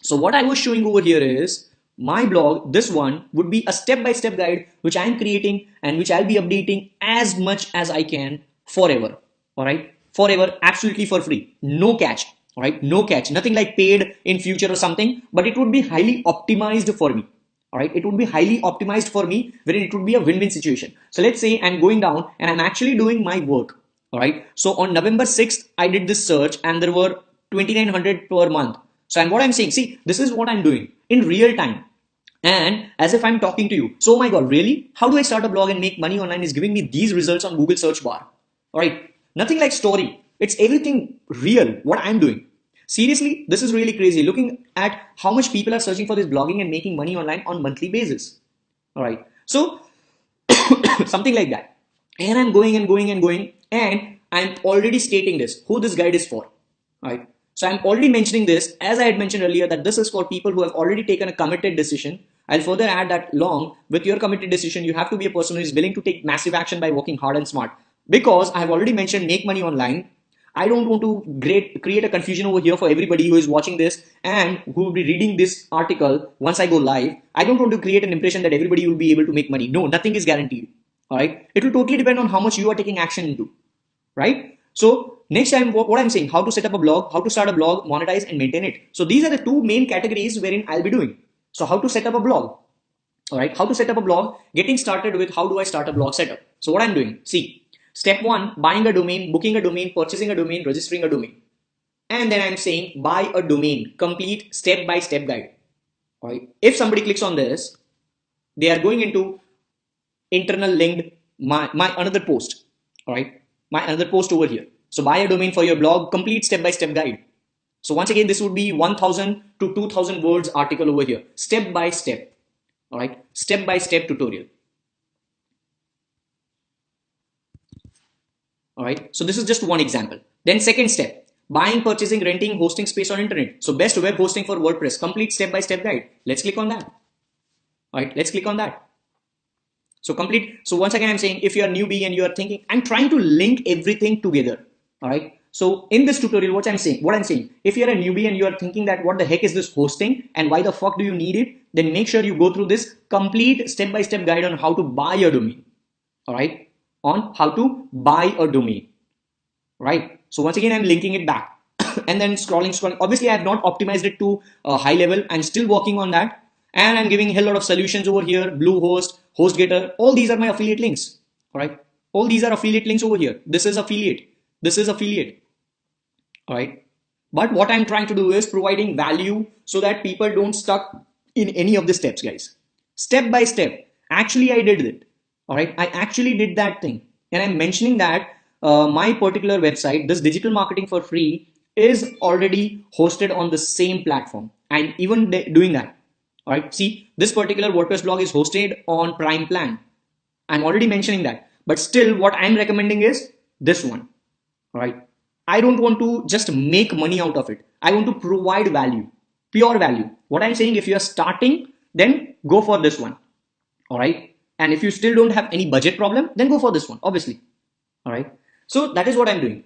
So what I was showing over here is my blog. This one would be a step-by-step guide which I am creating and which I'll be updating as much as I can forever. All right, forever, absolutely for free, no catch. All right, no catch, nothing like paid in future or something, but it would be highly optimized for me. All right, it would be highly optimized for me, wherein it would be a win-win situation. So let's say I'm going down and I'm actually doing my work. All right, so on November 6th I did this search and there were 2900 per month. So and what I'm saying, see, this is what I'm doing in real time and as if I'm talking to you. So oh my god, really, how do I start a blog and make money online is giving me these results on Google search bar. All right, nothing like story, it's everything real what I'm doing. Seriously, this is really crazy looking at how much people are searching for this blogging and making money online on monthly basis. All right, so something like that. And I'm going and going and going, and I'm already stating this, who this guide is for. Right? So I'm already mentioning this, as I had mentioned earlier, that this is for people who have already taken a committed decision. I'll further add that along with your committed decision, you have to be a person who is willing to take massive action by working hard and smart. Because I have already mentioned make money online. I don't want to create a confusion over here for everybody who is watching this and who will be reading this article once I go live. I don't want to create an impression that everybody will be able to make money. No, nothing is guaranteed. All right. It will totally depend on how much you are taking action into. Right. So next time, what I'm saying, how to set up a blog, how to start a blog, monetize and maintain it. So these are the two main categories wherein I'll be doing. So how to set up a blog. All right. How to set up a blog, getting started with how do I start a blog setup. So what I'm doing, see, step one, buying a domain, booking a domain, purchasing a domain, registering a domain. And then I'm saying buy a domain, complete step-by-step guide. All right. If somebody clicks on this, they are going into internal linked my another post. All right. My another post over here. So buy a domain for your blog, complete step-by-step guide. So once again, this would be 1000 to 2000 words article over here, step by step. All right. Step-by-step tutorial. All right. So this is just one example. Then second step, buying, purchasing, renting, hosting space on internet. So best web hosting for WordPress, complete step-by-step guide. Let's click on that. All right. Let's click on that. So complete. So once again, I'm saying if you're a newbie and you're thinking, I'm trying to link everything together. All right. So in this tutorial, what I'm saying, if you're a newbie and you're thinking that what the heck is this hosting and why the fuck do you need it, then make sure you go through this complete step-by-step guide on how to buy a domain. All right. On how to buy a domain. Right. So once again, I'm linking it back and then scrolling. Obviously, I have not optimized it to a high level. I'm still working on that. And I'm giving a hell lot of solutions over here, Bluehost, HostGator, all these are my affiliate links. All right. All these are affiliate links over here. This is affiliate. This is affiliate. All right. But what I'm trying to do is providing value so that people don't stuck in any of the steps, guys. Step by step. Actually, I did it. All right. I actually did that thing. And I'm mentioning that my particular website, this digital marketing for free, is already hosted on the same platform. I'm even doing that. All right. See, this particular WordPress blog is hosted on Prime plan. I'm already mentioning that. But still, what I'm recommending is this one. All right. I don't want to just make money out of it. I want to provide value, pure value. What I'm saying, if you're starting, then go for this one. All right. And if you still don't have any budget problem, then go for this one, obviously. All right. So that is what I'm doing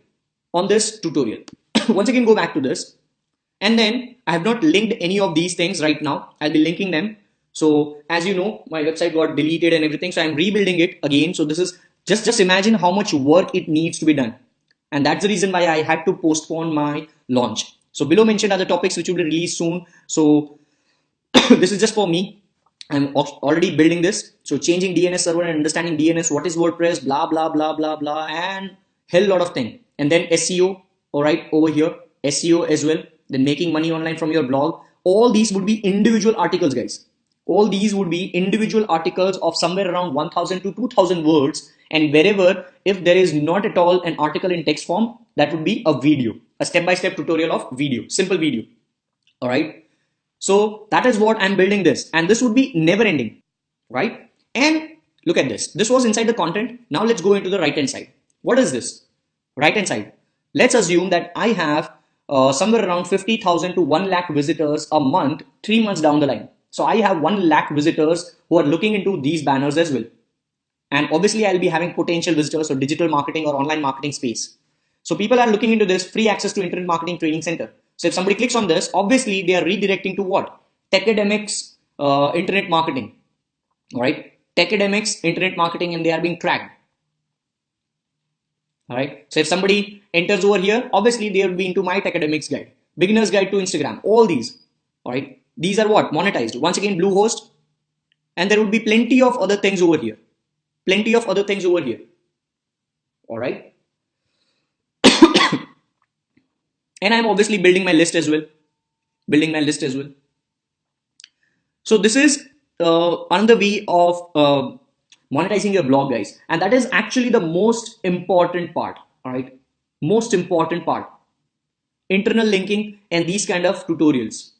on this tutorial. Once again, go back to this. And then I have not linked any of these things right now. I'll be linking them. So as you know, my website got deleted and everything. So I'm rebuilding it again. So this is just imagine how much work it needs to be done. And that's the reason why I had to postpone my launch. So below mentioned are the topics which will be released soon. So this is just for me. I'm already building this. So changing DNS server and understanding DNS, what is WordPress, blah, blah, blah, blah, blah, and hell lot of things. And then SEO, all right, over here, SEO as well. Then making money online from your blog. All these would be individual articles, guys. All these would be individual articles of somewhere around 1000 to 2000 words. And wherever, if there is not at all an article in text form, that would be a video, a step-by-step tutorial of video, simple video. All right. So that is what I'm building this. And this would be never ending, right? And look at this. This was inside the content. Now let's go into the right-hand side. What is this? Right-hand side. Let's assume that I have somewhere around 50,000 to 1 lakh visitors a month, 3 months down the line. So I have 1 lakh visitors who are looking into these banners as well. And obviously I'll be having potential visitors for digital marketing or online marketing space. So people are looking into this free access to internet marketing training center. So if somebody clicks on this, obviously they are redirecting to what? Techademics, internet marketing. All right, Techademics, internet marketing, and they are being tracked. All right. So if somebody enters over here, obviously they will be into my academics guide, beginner's guide to Instagram, all these. All right. These are what? Monetized. Once again, Bluehost. And there would be plenty of other things over here. Plenty of other things over here. All right. And I'm obviously building my list as well. Building my list as well. So this is another way of monetizing your blog, guys. And that is actually the most important part. All right. Most important part. Internal linking and these kind of tutorials.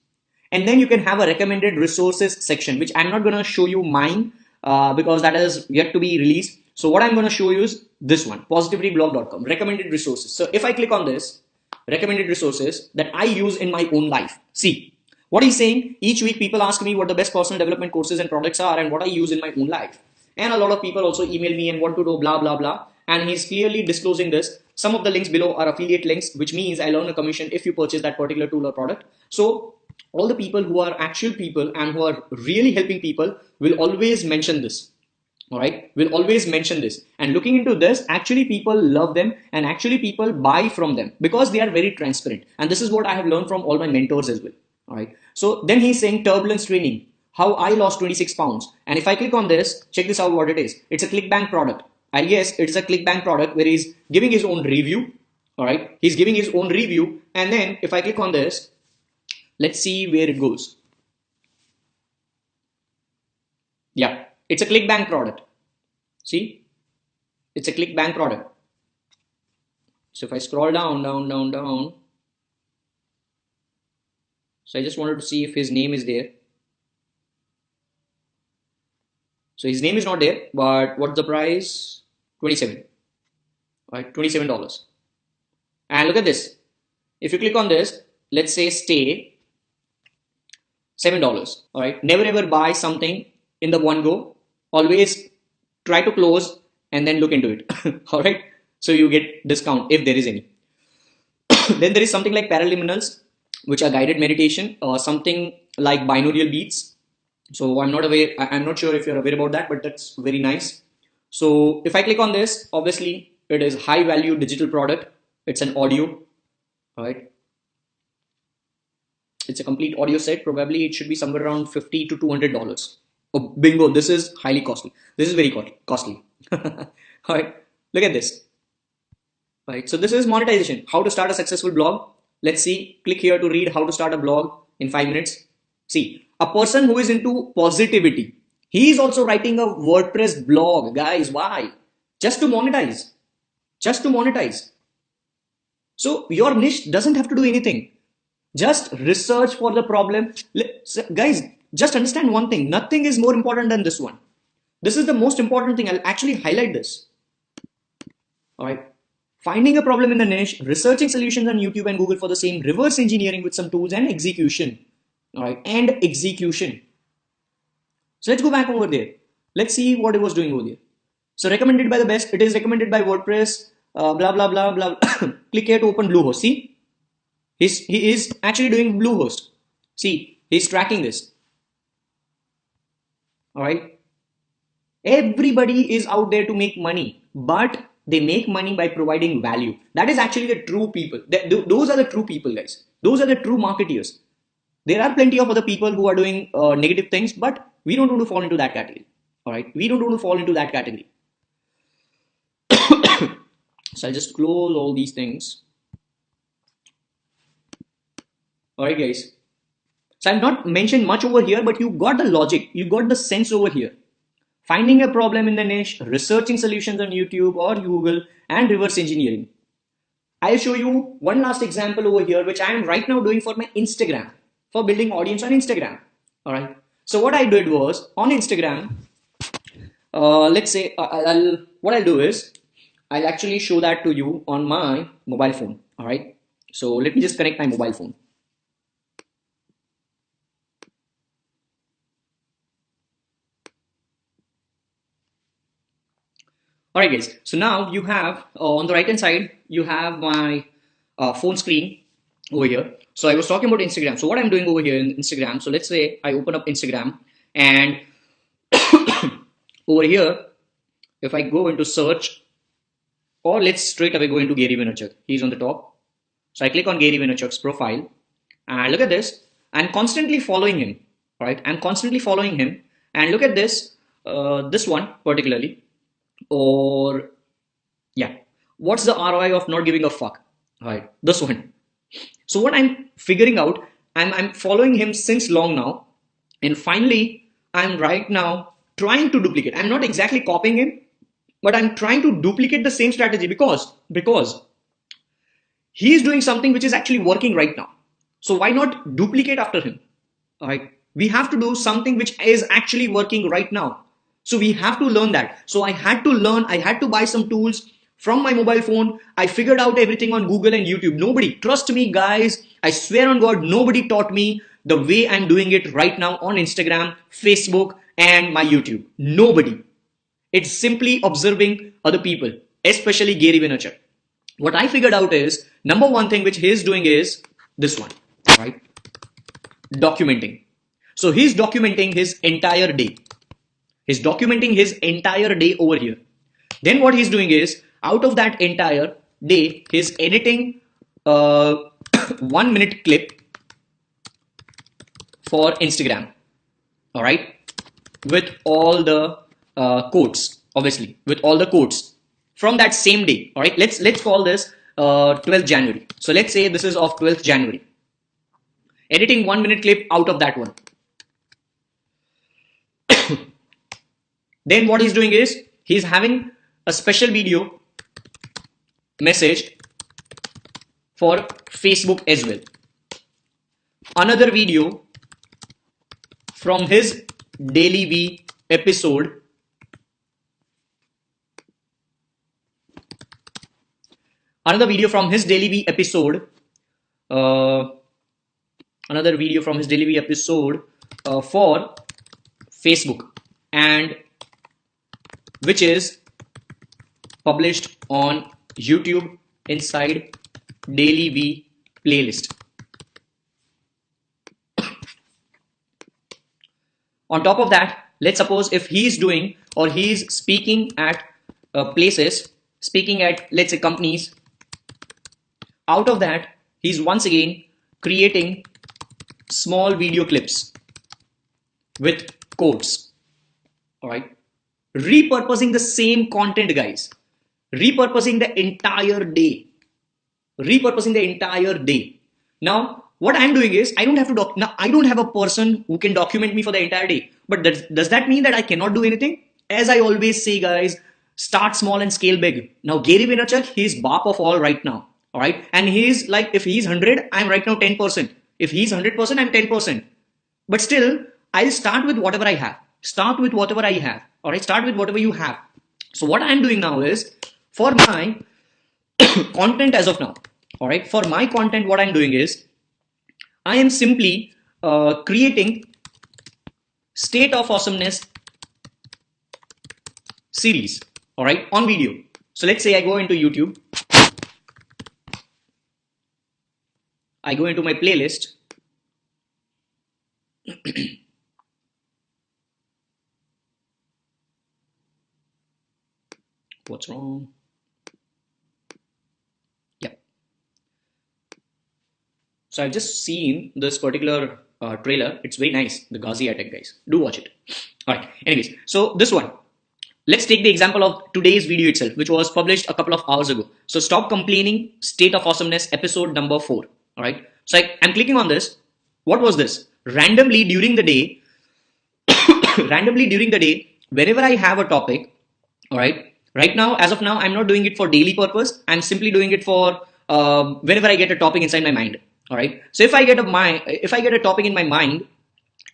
And then you can have a recommended resources section, which I'm not going to show you mine because that is yet to be released. So what I'm going to show you is this one, positivityblog.com, recommended resources. So if I click on this, recommended resources that I use in my own life. See, what he's saying, each week people ask me what the best personal development courses and products are and what I use in my own life. And a lot of people also email me and want to do blah, blah, blah. And he's clearly disclosing this. Some of the links below are affiliate links, which means I earn a commission if you purchase that particular tool or product. So all the people who are actual people and who are really helping people will always mention this. All right, will always mention this. And looking into this, actually people love them and actually people buy from them because they are very transparent. And this is what I have learned from all my mentors as well. All right. So then he's saying turbulence training, how I lost 26 pounds. And if I click on this, check this out what it is. It's a ClickBank product. And yes, it's a ClickBank product where he's giving his own review. All right. He's giving his own review. And then if I click on this, let's see where it goes. Yeah, it's a ClickBank product. See, it's a ClickBank product. So if I scroll down, down. So I just wanted to see if his name is there. So his name is not there, but what's the price? 27. All right, $27. And look at this. If you click on this, let's say stay, $7. All right, never ever buy something in the one go. Always try to close and then look into it. All right, so you get discount if there is any. Then there is something like paraliminals, which are guided meditation, or something like binaural beats. So I'm not sure if you're aware about that, but that's very nice. So if I click on this, obviously it is high value digital product. It's an audio, all right? It's a complete audio set. Probably it should be somewhere around $50 to $200. Oh, bingo, this is highly costly. This is very costly. All right, look at this. All right, so this is monetization. How to start a successful blog. Let's see, click here to read how to start a blog in 5 minutes. See, a person who is into positivity, he is also writing a WordPress blog. Guys, why? Just to monetize. Just to monetize. So your niche doesn't have to do anything. Just research for the problem. Guys, just understand one thing. Nothing is more important than this one. This is the most important thing. I'll actually highlight this. All right. Finding a problem in the niche, researching solutions on YouTube and Google for the same, reverse engineering with some tools, and execution. All right, and execution. So let's go back over there. Let's see what it was doing over there. So recommended by the best. It is recommended by WordPress. Blah blah blah blah. Click here to open Bluehost. See, he is actually doing Bluehost. See, he's tracking this. All right. Everybody is out there to make money, but they make money by providing value. That is actually the true people. Those are the true people, guys. Those are the true marketeers. There are plenty of other people who are doing negative things, but we don't want to fall into that category. All right, we don't want to fall into that category. So I'll just close all these things. All right, guys. So I've not mentioned much over here, but you got the logic, you got the sense over here. Finding a problem in the niche, researching solutions on YouTube or Google, and reverse engineering. I'll show you one last example over here, which I am right now doing for my Instagram, for building audience on Instagram. All right. So what I did was on Instagram, let's say what I'll do is I'll actually show that to you on my mobile phone. All right. So let me just connect my mobile phone. All right, guys. So now you have on the right hand side, you have my phone screen. over here. So I was talking about Instagram. So what I'm doing over here in Instagram, so let's say I open up Instagram, and over here, if I go into search, or let's straight away go into Gary Vaynerchuk. He's on the top. So I click on Gary Vaynerchuk's profile, and look at this. I'm constantly following him, right? I'm constantly following him, and look at this, this one particularly, or yeah, what's the ROI of not giving a fuck, right? This one. So what I'm figuring out, I'm following him since long now, and finally I'm right now trying to duplicate. I'm not exactly copying him, but I'm trying to duplicate the same strategy because he's doing something which is actually working right now. So why not duplicate after him? All right. We have to do something which is actually working right now. So we have to learn that. So I had to learn, I had to buy some tools from my mobile phone. I figured out everything on Google and YouTube. Nobody, trust me guys, I swear on God, nobody taught me the way I'm doing it right now on Instagram, Facebook, and my YouTube. Nobody. It's simply observing other people, especially Gary Vaynerchuk. What I figured out is, number one thing which he's doing is this one, right? Documenting. So he's documenting his entire day. He's documenting his entire day over here. Then what he's doing is, out of that entire day, he's editing a 1 minute clip for Instagram. All right. With all the quotes, obviously, with all the quotes from that same day. All right. Let's call this 12th January. So let's say this is of 12th January. Editing 1 minute clip out of that one. Then what he's doing is he's having a special video message for Facebook as well. Another video from his Daily V episode. Another video from his Daily V episode. Another video from his Daily V episode for Facebook, and which is published on YouTube inside Daily V playlist. On top of that, let's suppose if he's doing or he's speaking at places, speaking at, let's say, companies, out of that, he's once again creating small video clips with quotes. All right. Repurposing the same content, guys. Repurposing the entire day. Repurposing the entire day. Now, what I'm doing is I don't have to now I don't have a person who can document me for the entire day. But does that mean that I cannot do anything? As I always say, guys, start small and scale big. Now, Gary Vaynerchuk, he's BAP of all right now. All right. And he's like, if he's 100, I'm right now 10%. If he's 100%, I'm 10%. But still, I'll start with whatever I have. Start with whatever I have. All right. Start with whatever you have. So what I'm doing now is, for my content as of now, all right, for my content, what I'm doing is I am simply creating state of awesomeness series, all right, on video. So let's say I go into YouTube. I go into my playlist. What's wrong? Yeah. So I've just seen this particular trailer. It's very nice. The Ghazi attack, guys. Do watch it. All right. Anyways, so this one. Let's take the example of today's video itself, which was published a couple of hours ago. So stop complaining, state of awesomeness, episode number 4. All right. So I'm clicking on this. What was this? Randomly during the day, whenever I have a topic, all right. Right now, as of now, I'm not doing it for daily purpose. I'm simply doing it for whenever I get a topic inside my mind. All right. So if I get a topic in my mind,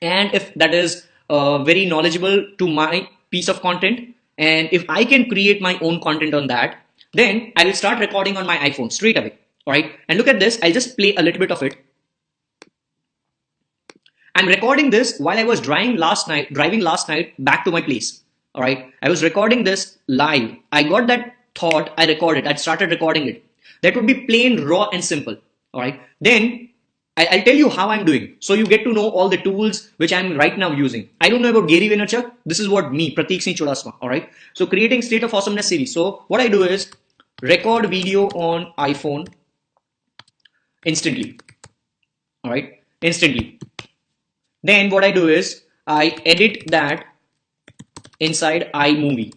and if that is very knowledgeable to my piece of content, and if I can create my own content on that, then I will start recording on my iPhone straight away. All right. And look at this. I'll just play a little bit of it. I'm recording this while I was driving last night back to my place. All right. I was recording this live. I got that thought. I started recording it. That would be plain raw and simple. All right. Then I'll tell you how I'm doing. So you get to know all the tools which I'm right now using. I don't know about Gary Vaynerchuk. This is what me, Pratik Singh Chudasama. All right. So creating state of awesomeness series. So what I do is record video on iPhone instantly. All right. Instantly. Then what I do is I edit that inside iMovie.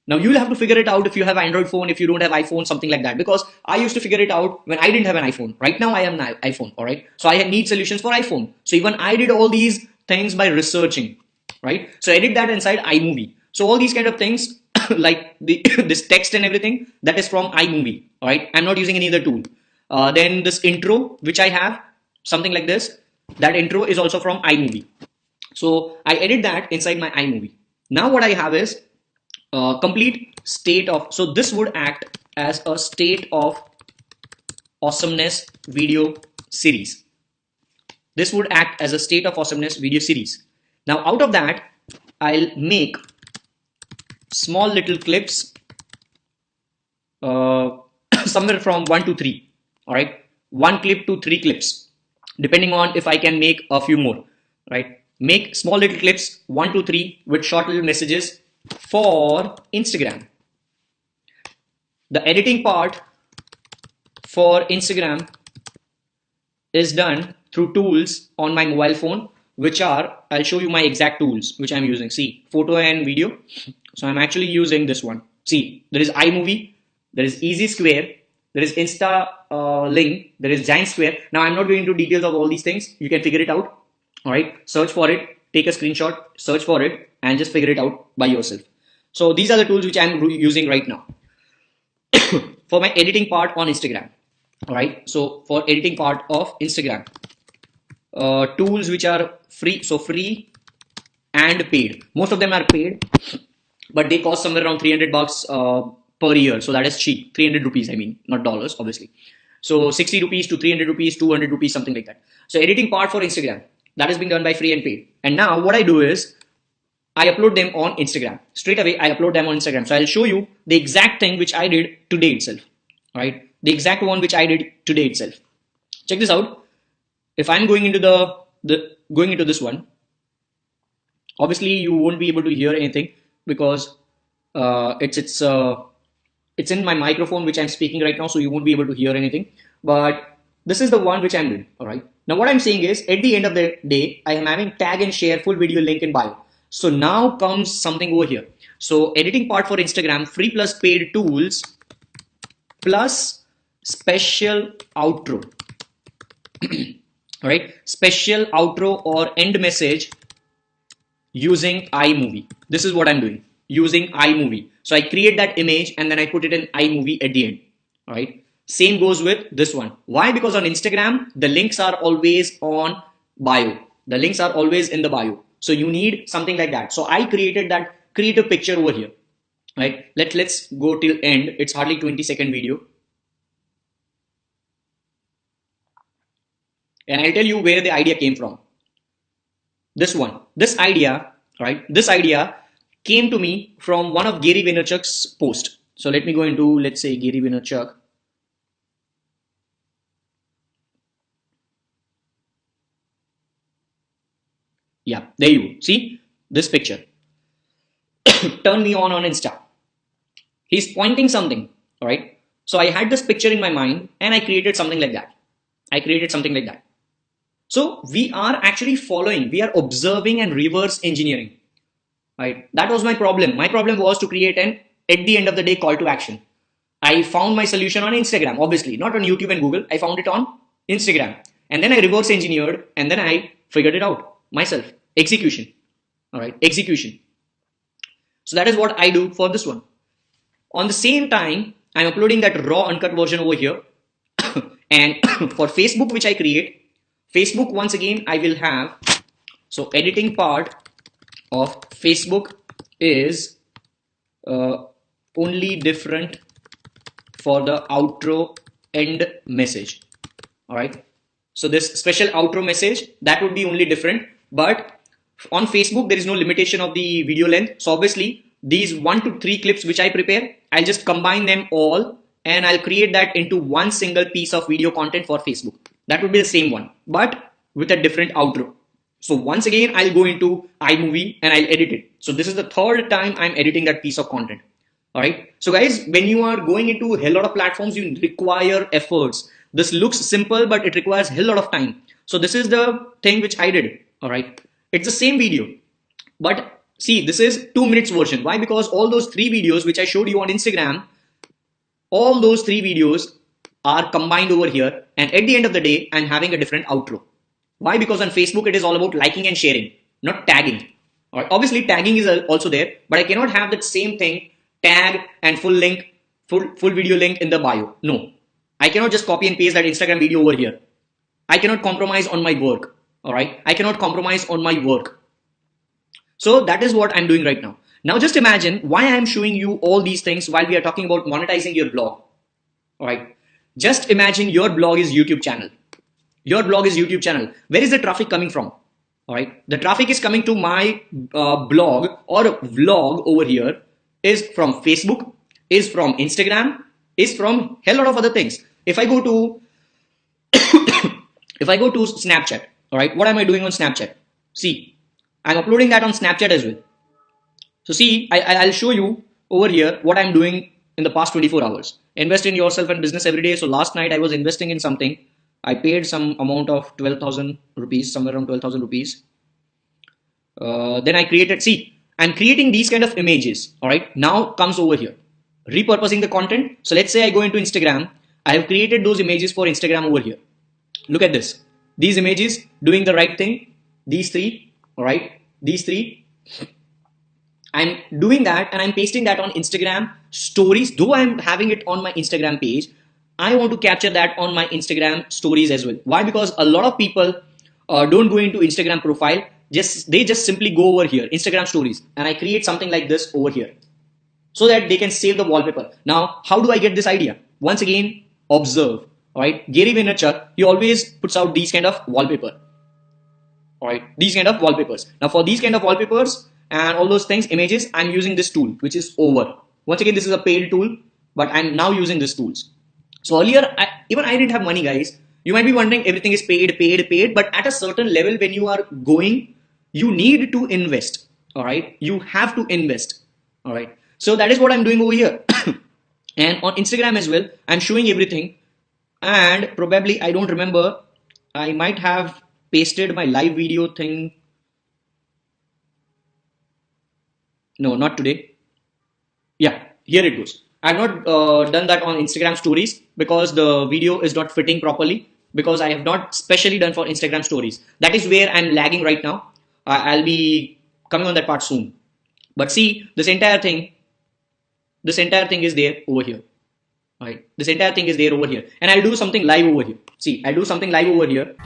Now you'll have to figure it out if you have Android phone, if you don't have iPhone, something like that. Because I used to figure it out when I didn't have an iPhone. Right now I have an iPhone, all right? So I need solutions for iPhone. So even I did all these things by researching, right? So I did that inside iMovie. So all these kind of things like this text and everything, that is from iMovie, all right? I'm not using any other tool. Then this intro, which I have, something like this, that intro is also from iMovie. So I edit that inside my iMovie. Now what I have is complete state of, so this would act as a state of awesomeness video series. This would act as a state of awesomeness video series. Now out of that, I'll make small little clips somewhere from 1 to 3. All right, 1 clip to 3 clips, depending on if I can make a few more, right? Make small little clips 1 to 3 with short little messages for Instagram. The editing part for Instagram is done through tools on my mobile phone, which are, I'll show you my exact tools which I'm using. See, photo and video. So I'm actually using this one. See, there is iMovie, there is Easy Square, there is Insta Link, there is Giant Square. Now I'm not going into details of all these things. You can figure it out. All right, search for it, take a screenshot, search for it, and just figure it out by yourself. So these are the tools which I'm using right now for my editing part on Instagram. All right, so for editing part of Instagram, tools which are free, so free and paid. Most of them are paid, but they cost somewhere around 300 bucks per year. So that is cheap, 300 rupees, I mean, not dollars, obviously. So 60 rupees to 300 rupees, 200 rupees, something like that. So editing part for Instagram, that is being done by free and paid. And now what I do is I upload them on Instagram. Straight away, I upload them on Instagram. So I'll show you the exact thing which I did today itself. All right, the exact one which I did today itself. Check this out. If I'm going into going into this one, obviously you won't be able to hear anything because it's in my microphone which I'm speaking right now, so you won't be able to hear anything. But this is the one which I'm doing. All right. Now what I'm saying is, at the end of the day, I am having tag and share full video link in bio. So now comes something over here. So editing part for Instagram, free plus paid tools plus special outro. All right, special outro or end message using iMovie. This is what I'm doing using iMovie. So I create that image and then I put it in iMovie at the end. All right. Same goes with this one. Why? Because on Instagram, the links are always on bio. The links are always in the bio. So you need something like that. So I created that creative picture over here. Right? Let's go till end. It's hardly 20-second video. And I'll tell you where the idea came from. This one. This idea, right? This idea came to me from one of Gary Vaynerchuk's post. So let me go into, let's say, Gary Vaynerchuk. Yeah, there you go. See this picture. Turn me on Insta. He's pointing something, all right? So I had this picture in my mind and I created something like that. So we are actually following, we are observing and reverse engineering, right? That was my problem. My problem was to create an, at the end of the day, call to action. I found my solution on Instagram, obviously, not on YouTube and Google. I found it on Instagram. And then I reverse engineered and then I figured it out myself. Execution, all right? Execution. So that is what I do for this one. On the same time, I'm uploading that raw uncut version over here. And for Facebook, which I create, Facebook, once again, I will have, so editing part of Facebook is only different for the outro end message. All right. So this special outro message, that would be only different. But on Facebook, there is no limitation of the video length. So obviously, these 1 to 3 clips which I prepare, I'll just combine them all and I'll create that into one single piece of video content for Facebook. That would be the same one, but with a different outro. So once again, I'll go into iMovie and I'll edit it. So this is the third time I'm editing that piece of content. All right. So guys, when you are going into a hell lot of platforms, you require efforts. This looks simple, but it requires a hell lot of time. So this is the thing which I did. All right. It's the same video, but see, this is 2 minutes version. Why? Because all those 3 videos which I showed you on Instagram, all those 3 videos are combined over here. And at the end of the day, I'm having a different outro. Why? Because on Facebook, it is all about liking and sharing, not tagging. All right. Obviously, tagging is also there, but I cannot have that same thing, tag and full link, full video link in the bio. No, I cannot just copy and paste that Instagram video over here. I cannot compromise on my work. All right. I cannot compromise on my work. So that is what I'm doing right now. Now just imagine why I'm showing you all these things while we are talking about monetizing your blog. All right. Just imagine your blog is YouTube channel. Your blog is YouTube channel. Where is the traffic coming from? All right. The traffic is coming to my blog or vlog over here is from Facebook, is from Instagram, is from hell lot of other things. If I go to if I go to Snapchat, all right, what am I doing on Snapchat? See, I'm uploading that on Snapchat as well. So see, I'll show you over here what I'm doing in the past 24 hours. Invest in yourself and business every day. So last night I was investing in something. I paid some amount of 12,000 rupees, somewhere around 12,000 rupees. Then I created, see, I'm creating these kind of images. All right. Now comes over here, repurposing the content. So let's say I go into Instagram. I have created those images for Instagram over here. Look at this. These images doing the right thing. These 3. All right. These 3. I'm doing that and I'm pasting that on Instagram stories. Though I'm having it on my Instagram page, I want to capture that on my Instagram stories as well. Why? Because a lot of people don't go into Instagram profile. They just simply go over here, Instagram stories, and I create something like this over here so that they can save the wallpaper. Now, how do I get this idea? Once again, observe. All right. Gary Vaynerchuk, he always puts out these kind of wallpaper. All right. These kind of wallpapers. Now for these kind of wallpapers and all those things, images, I'm using this tool, which is Over. Once again, this is a paid tool, but I'm now using these tools. So earlier, even I didn't have money, guys. You might be wondering, everything is paid, but at a certain level, when you are going, you need to invest. All right. You have to invest. All right. So that is what I'm doing over here. And on Instagram as well, I'm showing everything. And probably, I don't remember, I might have pasted my live video thing. No, not today. Yeah, here it goes. I've not done that on Instagram stories because the video is not fitting properly, because I have not specially done for Instagram stories. That is where I'm lagging right now. I'll be coming on that part soon. But see, this entire thing is there over here. All right. This entire thing is there over here. And I'll do something live over here. See, I'll do something live over here.